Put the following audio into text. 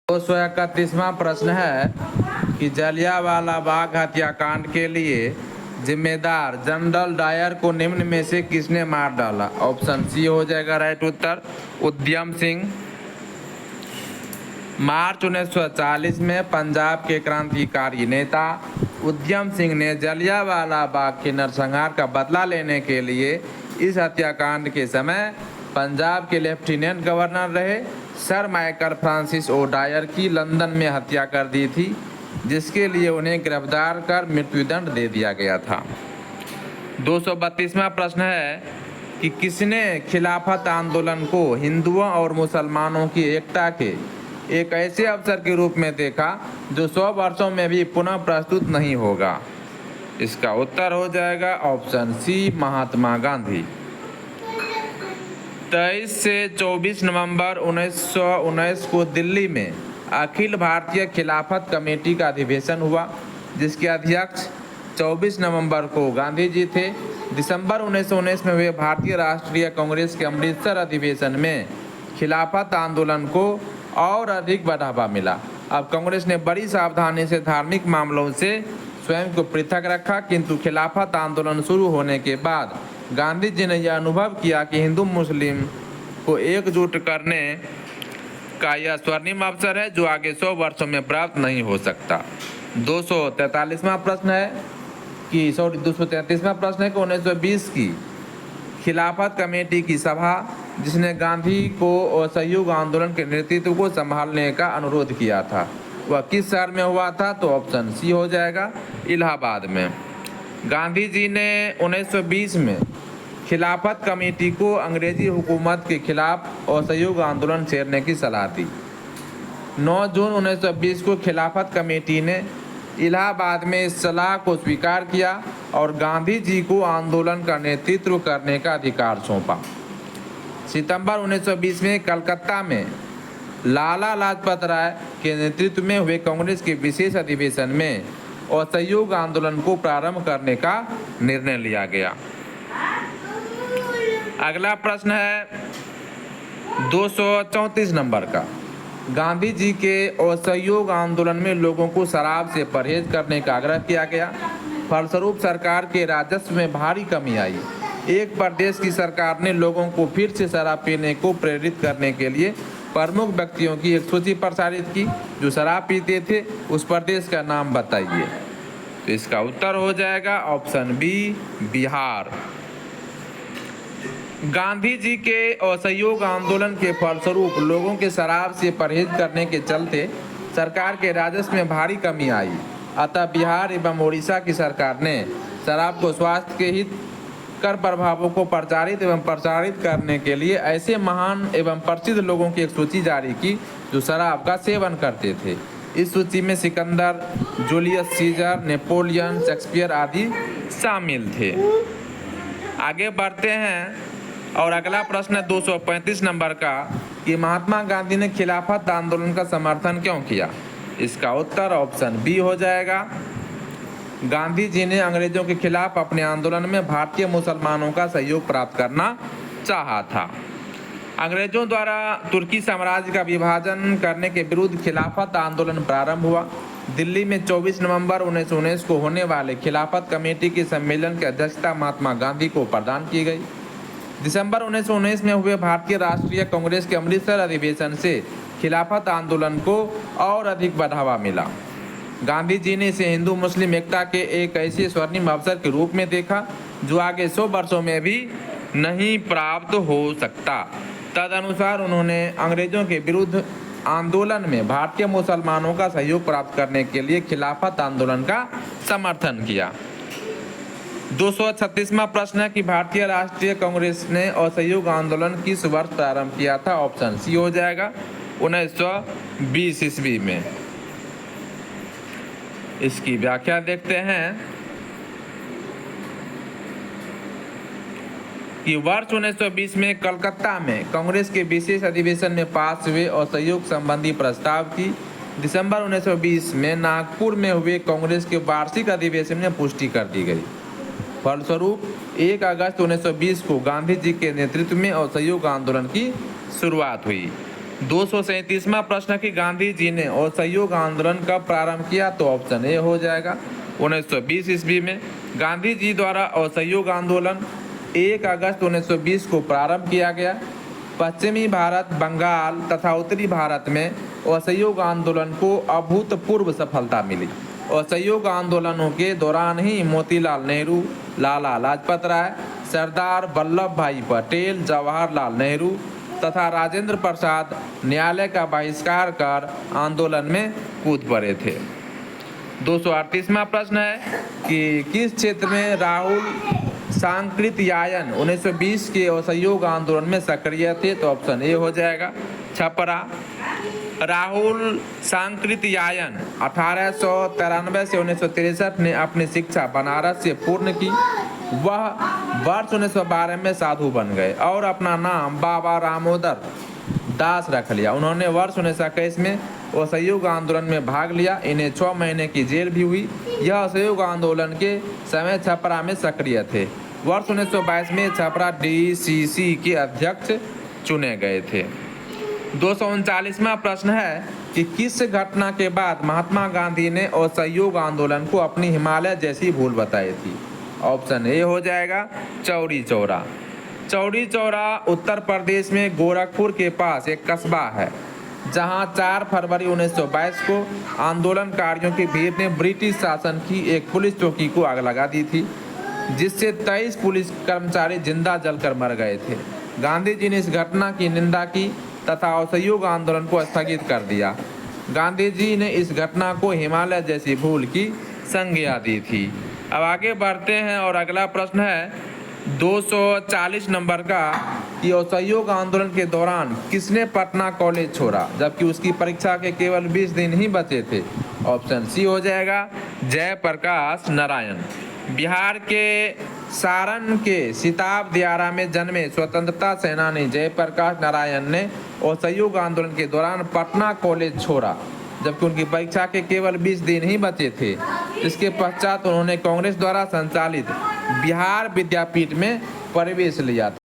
231वां प्रश्न है कि जलियांवाला बाग हत्याकांड के लिए जिम्मेदार जनरल डायर को निम्न में से किसने मार डाला। ऑप्शन सी हो जाएगा राइट उत्तर, उधम सिंह। मार्च 1940 में पंजाब के क्रांतिकारी नेता उधम सिंह ने जलियांवाला बाग के नरसंहार का बदला लेने के लिए इस हत्याकांड के समय पंजाब के लेफ्टिनेंट गवर्नर रहे sir Michael Francis O Dyer की लंदन में हत्या कर दी थी, जिसके लिए उन्हें गिरफ्तार कर मृत्युदंड दे दिया गया था। 232वां प्रश्न है कि किसने खिलाफत आंदोलन को हिंदुओं और मुसलमानों की एकता के एक ऐसे अवसर के रूप में देखा जो 100 वर्षों में भी पुनः प्रस्तुत नहीं होगा। इसका उत्तर हो जाएगा ऑप्शन सी, महात्मा गांधी। 23 से 24 नवंबर 1919 को दिल्ली में अखिल भारतीय खिलाफत कमेटी का अधिवेशन हुआ, जिसके अध्यक्ष 24 नवंबर को गांधी जी थे। दिसंबर 1919 में हुए भारतीय राष्ट्रीय कांग्रेस के अमृतसर अधिवेशन में खिलाफत आंदोलन को और अधिक बढ़ावा मिला। अब कांग्रेस ने बड़ी सावधानी से धार्मिक मामलों से स्वयं को पृथक रखा, किंतु खिलाफत आंदोलन शुरू होने के बाद गांधी जी ने यह अनुभव किया कि हिंदू मुस्लिम को एकजुट करने का यह स्वर्णिम अवसर है जो आगे 100 वर्षों में प्राप्त नहीं हो सकता। 233वां प्रश्न है कि 233वां प्रश्न है कि 1920 की खिलाफत कमेटी की सभा जिसने गांधी को असहयोग आंदोलन के नेतृत्व को संभालने का अनुरोध किया था, वह किस शहर में हुआ था। तो ऑप्शन सी हो जाएगा, इलाहाबाद में। गांधी जी ने 1920 में खिलाफत कमेटी को अंग्रेजी हुकूमत के खिलाफ असहयोग आंदोलन छेड़ने की सलाह दी। 9 जून 1920 को खिलाफत कमेटी ने इलाहाबाद में इस सलाह को स्वीकार किया और गांधी जी को आंदोलन का नेतृत्व करने का अधिकार सौंपा। सितंबर 1920 में कलकत्ता में लाला लाजपत राय के नेतृत्व में हुए कांग्रेस के विशेष अधिवेशन में असहयोग आंदोलन को प्रारंभ करने का निर्णय लिया गया। अगला प्रश्न है 234 नंबर का। गांधी जी के असहयोग आंदोलन में लोगों को शराब से परहेज करने का आग्रह किया गया। फलस्वरूप सरकार के राजस्व में भारी कमी आई। एक प्रदेश की सरकार ने लोगों को फिर से शराब पीने को प्रेरित करने के लिए प्रमुख व्यक्तियों की एक सूची प्रसारित की जो शराब पीते थे। उस प्रदेश का नाम बताइए। तो इसका उत्तर हो जाएगा ऑप्शन बी, बिहार। गांधी जी के असहयोग आंदोलन के फलस्वरूप लोगों के शराब से परहेज करने के चलते सरकार के राजस्व में भारी कमी आई। अतः बिहार एवं उड़ीसा की सरकार ने शराब को स्वास्थ्य के हित कर प्रभावों को प्रचारित करने के लिए ऐसे महान एवं प्रसिद्ध लोगों की एक सूची जारी की जो शराब का सेवन करते थे। इस सूची में Sikandar, Julius Caesar, Napoleon, Shakespeare आदि शामिल थे। आगे बढ़ते हैं और अगला प्रश्न है 235 नंबर का कि महात्मा गांधी ने खिलाफत आंदोलन का समर्थन क्यों किया। इसका उत्तर ऑप्शन बी हो जाएगा। गांधी जी ने अंग्रेजों के खिलाफ अपने आंदोलन में भारतीय मुसलमानों का सहयोग प्राप्त करना चाहा था। अंग्रेजों द्वारा तुर्की साम्राज्य का विभाजन करने के विरुद्ध खिलाफत आंदोलन प्रारंभ हुआ। दिल्ली में 24 नवंबर 1919 को होने वाले खिलाफत कमेटी के सम्मेलन की अध्यक्षता महात्मा गांधी को प्रदान की गई। दिसंबर 1919 में हुए भारतीय राष्ट्रीय कांग्रेस के अमृतसर अधिवेशन से खिलाफत आंदोलन को और अधिक बढ़ावा मिला। गांधी जी ने इसे हिंदू मुस्लिम एकता के एक ऐसे स्वर्णिम अवसर के रूप में देखा जो आगे 100 वर्षों में भी नहीं प्राप्त हो सकता। तदनुसार उन्होंने अंग्रेजों के विरुद्ध आंदोलन में भारतीय मुसलमानों का सहयोग प्राप्त करने के लिए खिलाफत आंदोलन का समर्थन किया। 236वां प्रश्न है कि भारतीय राष्ट्रीय कांग्रेस ने असहयोग आंदोलन किस वर्ष प्रारंभ किया था। ऑप्शन सी हो जाएगा 1920 ईस्वी में। इसकी व्याख्या देखते हैं कि वर्ष 1920 में कलकत्ता में कांग्रेस के विशेष अधिवेशन में पास हुए असहयोग संबंधी प्रस्ताव की दिसंबर 1920 में नागपुर में हुए कांग्रेस के वार्षिक अधिवेशन में पुष्टि कर दी गई। फलस्वरूप 1 अगस्त 1920 को गांधी जी के नेतृत्व में असहयोग आंदोलन की शुरुआत हुई। 237वां प्रश्न कि गांधी जी ने असहयोग आंदोलन कब प्रारंभ किया, तो ऑप्शन ए हो जाएगा 1920 ईस्वी में। गांधी जी द्वारा असहयोग आंदोलन 1 अगस्त 1920 को प्रारंभ किया गया। पश्चिमी भारत, बंगाल तथा उत्तरी भारत में असहयोग आंदोलन को अभूतपूर्व सफलता मिली। असहयोग आंदोलनों के दौरान ही मोतीलाल नेहरू, लाला लाजपत राय, सरदार वल्लभ भाई पटेल, जवाहरलाल नेहरू तथा राजेंद्र प्रसाद न्यायालय का बहिष्कार कर आंदोलन में कूद पड़े थे। 238वां प्रश्न है कि किस क्षेत्र में राहुल सांकृत्यायन 1920 के असहयोग आंदोलन में सक्रिय थे, तो ऑप्शन ए हो जाएगा छपरा। राहुल सांकृत्यायन 1893 से 1963 ने अपनी शिक्षा बनारस से पूर्ण की। वह वर्ष 1912 में साधु बन गए और अपना नाम बाबा रामोदर दास रख लिया। उन्होंने वर्ष 1921 में असहयोग आंदोलन में भाग लिया। इन्हें 6 महीने की जेल भी हुई। यह असहयोग आंदोलन के समय छपरा में सक्रिय थे। वर्ष 1922 में छपरा DCC के अध्यक्ष चुने गए थे। 239वां प्रश्न है कि किस घटना के बाद महात्मा गांधी ने असहयोग आंदोलन को अपनी हिमालय जैसी भूल बताई थी। ऑप्शन ए हो जाएगा चौरी चौरा। चौरी चौरा उत्तर प्रदेश में गोरखपुर के पास एक कस्बा है, जहां 4 फरवरी 1922 को आंदोलनकारियों की भीड़ ने ब्रिटिश शासन की एक पुलिस चौकी को आग लगा दी थी, जिससे 23 पुलिस कर्मचारी जिंदा जलकर मर गए थे। गांधी जी ने इस घटना की निंदा की तथा असहयोग आंदोलन को स्थगित कर दिया। गांधी जी ने इस घटना को हिमालय जैसी भूल की संज्ञा दी थी। अब आगे बढ़ते हैं और अगला प्रश्न है 240 नंबर का कि असहयोग आंदोलन के दौरान किसने पटना कॉलेज छोड़ा, जबकि उसकी परीक्षा के केवल 20 दिन ही बचे थे। ऑप्शन सी हो जाएगा जयप्रकाश नारायण। बिहार के सारण के सिताब दियारा में जन्मे स्वतंत्रता सेनानी जयप्रकाश नारायण ने असहयोग आंदोलन के दौरान पटना कॉलेज छोड़ा, जबकि उनकी परीक्षा के केवल 20 दिन ही बचे थे। इसके पश्चात उन्होंने कांग्रेस द्वारा संचालित बिहार विद्यापीठ में प्रवेश लिया था।